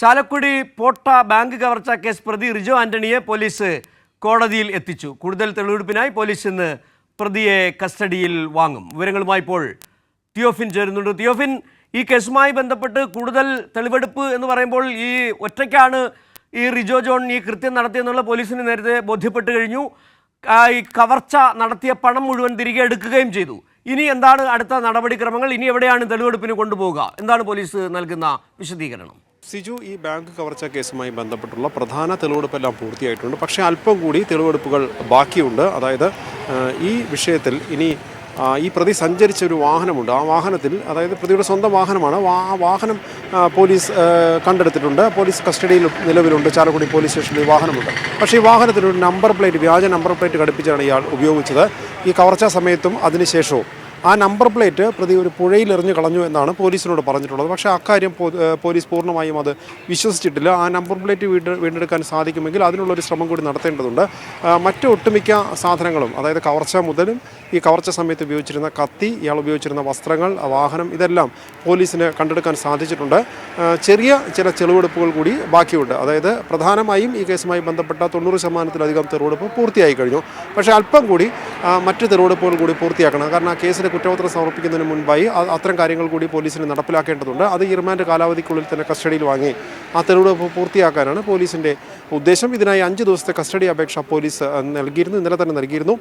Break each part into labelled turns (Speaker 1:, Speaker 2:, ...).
Speaker 1: ചാലക്കുടി പോട്ട bank കവർച്ചാ case പ്രതി Rijo ആന്റണിയെ police കോടതിയിൽ എത്തിച്ചു. കൂടുതൽ തെളിവെടുപ്പിനായി പോലീസ് ഇന്ന് പ്രതിയെ കസ്റ്റഡിയിൽ വാങ്ങും. വിവരങ്ങളുമായി ഇപ്പോൾ തിയോഫിൻ ചേരുന്നുണ്ട്. തിയോഫിൻ, ഈ കേസുമായി ബന്ധപ്പെട്ട് കൂടുതൽ തെളിവെടുപ്പ് എന്ന് പറയുമ്പോൾ ഈ ഒറ്റയ്ക്കാണ് ഈ റിജോ ജോൺ ഈ കൃത്യം നടത്തിയെന്നുള്ള പോലീസിന് നേരത്തെ ബോധ്യപ്പെട്ട് കഴിഞ്ഞു. ഈ കവർച്ച നടത്തിയ പണം മുഴുവൻ തിരികെ എടുക്കുകയും ചെയ്തു. ഇനി എന്താണ് അടുത്ത നടപടിക്രമങ്ങൾ? ഇനി എവിടെയാണ് തെളിവെടുപ്പിന് കൊണ്ടുപോവുക? എന്താണ് പോലീസ് നൽകുന്ന വിശദീകരണം?
Speaker 2: സിജു, ഈ ബാങ്ക് കവർച്ച കേസുമായി ബന്ധപ്പെട്ടുള്ള പ്രധാന തെളിവെടുപ്പെല്ലാം പൂർത്തിയായിട്ടുണ്ട്. പക്ഷേ അല്പം കൂടി തെളിവെടുപ്പുകൾ ബാക്കിയുണ്ട്. അതായത് ഈ വിഷയത്തിൽ ഇനി ഈ പ്രതി സഞ്ചരിച്ച ഒരു വാഹനമുണ്ട്. ആ വാഹനത്തിൽ, അതായത് പ്രതിയുടെ സ്വന്തം വാഹനമാണ്, ആ വാഹനം പോലീസ് കണ്ടെടുത്തിട്ടുണ്ട്. പോലീസ് കസ്റ്റഡിയിൽ നിലവിലുണ്ട്. ചാലക്കുടി പോലീസ് സ്റ്റേഷനിൽ വാഹനമുണ്ട്. പക്ഷേ ഈ വാഹനത്തിനൊരു നമ്പർ പ്ലേറ്റ്, വ്യാജ നമ്പർ പ്ലേറ്റ് ഘടിപ്പിച്ചാണ് ഇയാൾ ഉപയോഗിച്ചത്. ഈ കവർച്ചാ സമയത്തും അതിനുശേഷവും ആ നമ്പർ പ്ലേറ്റ് പ്രതി ഒരു പുഴയിൽ എറിഞ്ഞു കളഞ്ഞു എന്നാണ് പോലീസിനോട് പറഞ്ഞിട്ടുള്ളത്. പക്ഷേ അക്കാര്യം പോലീസ് പൂർണ്ണമായും അത് വിശ്വസിച്ചിട്ടില്ല. ആ നമ്പർ പ്ലേറ്റ് വീണ്ടെടുക്കാൻ സാധിക്കുമെങ്കിൽ അതിനുള്ളൊരു ശ്രമം കൂടി നടത്തേണ്ടതുണ്ട്. മറ്റ് ഒട്ടുമിക്ക സാധനങ്ങളും, അതായത് കവർച്ച മുതലും ഈ കവർച്ച സമയത്ത് ഉപയോഗിച്ചിരുന്ന കത്തി, ഇയാൾ ഉപയോഗിച്ചിരുന്ന വസ്ത്രങ്ങൾ, വാഹനം, ഇതെല്ലാം പോലീസിന് കണ്ടെടുക്കാൻ സാധിച്ചിട്ടുണ്ട്. ചെറിയ ചില തെളിവെടുപ്പുകൾ കൂടി ബാക്കിയുണ്ട്. അതായത് പ്രധാനമായും ഈ കേസുമായി ബന്ധപ്പെട്ട 90% തെളിവെടുപ്പ് പൂർത്തിയായി കഴിഞ്ഞു. പക്ഷേ അല്പം കൂടി മറ്റ് തെളിവെടുപ്പുകൾ കൂടി പൂർത്തിയാക്കണം. കാരണം ആ കേസിന് കുറ്റപത്രം സമർപ്പിക്കുന്നതിന് മുൻപായി അത്തരം കാര്യങ്ങൾ കൂടി പോലീസിന് നടപ്പിലാക്കേണ്ടതുണ്ട്. അത് ഈ റിമാൻഡ് കാലാവധിക്കുള്ളിൽ തന്നെ കസ്റ്റഡിയിൽ വാങ്ങി ആ തെളിവെടുപ്പ് പൂർത്തിയാക്കാനാണ് പോലീസിൻ്റെ ഉദ്ദേശം. ഇതിനായി 5 ദിവസത്തെ കസ്റ്റഡി അപേക്ഷ പോലീസ് നൽകിയിരുന്നു. ഇന്നലെ തന്നെ നൽകിയിരുന്നു.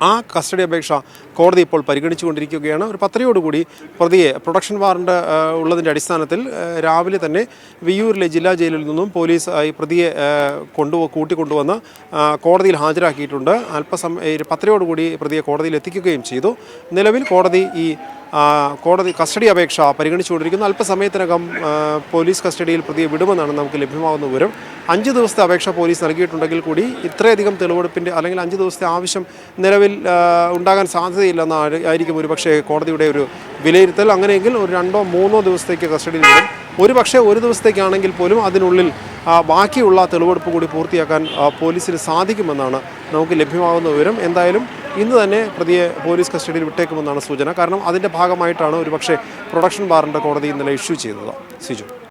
Speaker 2: ആ കസ്റ്റഡി അപേക്ഷ കോടതി ഇപ്പോൾ പരിഗണിച്ചുകൊണ്ടിരിക്കുകയാണ്. ഒരു 10:00 പ്രതിയെ പ്രൊഡക്ഷൻ വാറണ്ട് ഉള്ളതിൻ്റെ അടിസ്ഥാനത്തിൽ രാവിലെ തന്നെ വിയ്യൂരിലെ ജില്ലാ ജയിലിൽ നിന്നും പോലീസ് ഈ പ്രതിയെ കൂട്ടിക്കൊണ്ടുവന്ന് കോടതിയിൽ ഹാജരാക്കിയിട്ടുണ്ട്. 10:00 പ്രതിയെ കോടതിയിൽ എത്തിക്കുകയും ചെയ്തു. നിലവിൽ കോടതി കസ്റ്റഡി അപേക്ഷ പരിഗണിച്ചുകൊണ്ടിരിക്കുന്നു. അല്പസമയത്തിനകം പോലീസ് കസ്റ്റഡിയിൽ പ്രതിയെ വിടുമെന്നാണ് നമുക്ക് ലഭ്യമാകുന്ന വിവരം. 5 ദിവസത്തെ അപേക്ഷ പോലീസ് നൽകിയിട്ടുണ്ടെങ്കിൽ കൂടി ഇത്രയധികം തെളിവെടുപ്പിൻ്റെ അല്ലെങ്കിൽ 5 ദിവസത്തെ ആവശ്യം നിലവിൽ ഉണ്ടാകാൻ സാധ്യതയില്ലെന്നായിരിക്കും ഒരുപക്ഷെ കോടതിയുടെ ഒരു വിലയിരുത്തൽ. അങ്ങനെയെങ്കിൽ ഒരു 2-3 ദിവസത്തേക്ക് കസ്റ്റഡിയിൽ വിടും. ഒരുപക്ഷെ 1 ദിവസത്തേക്കാണെങ്കിൽ പോലും അതിനുള്ളിൽ ബാക്കിയുള്ള തെളിവെടുപ്പ് കൂടി പൂർത്തിയാക്കാൻ പോലീസിന് സാധിക്കുമെന്നാണ് നമുക്ക് ലഭ്യമാകുന്ന വിവരം. എന്തായാലും ഇന്ന് തന്നെ പ്രതിയെ പോലീസ് കസ്റ്റഡിയിൽ വിട്ടേക്കുമെന്നാണ് സൂചന. കാരണം അതിൻ്റെ ഭാഗമായിട്ടാണ് ഒരുപക്ഷെ പ്രൊഡക്ഷൻ വാറണ്ട് കോടതി ഇന്നലെ ഇഷ്യൂ ചെയ്തത്. സിജു.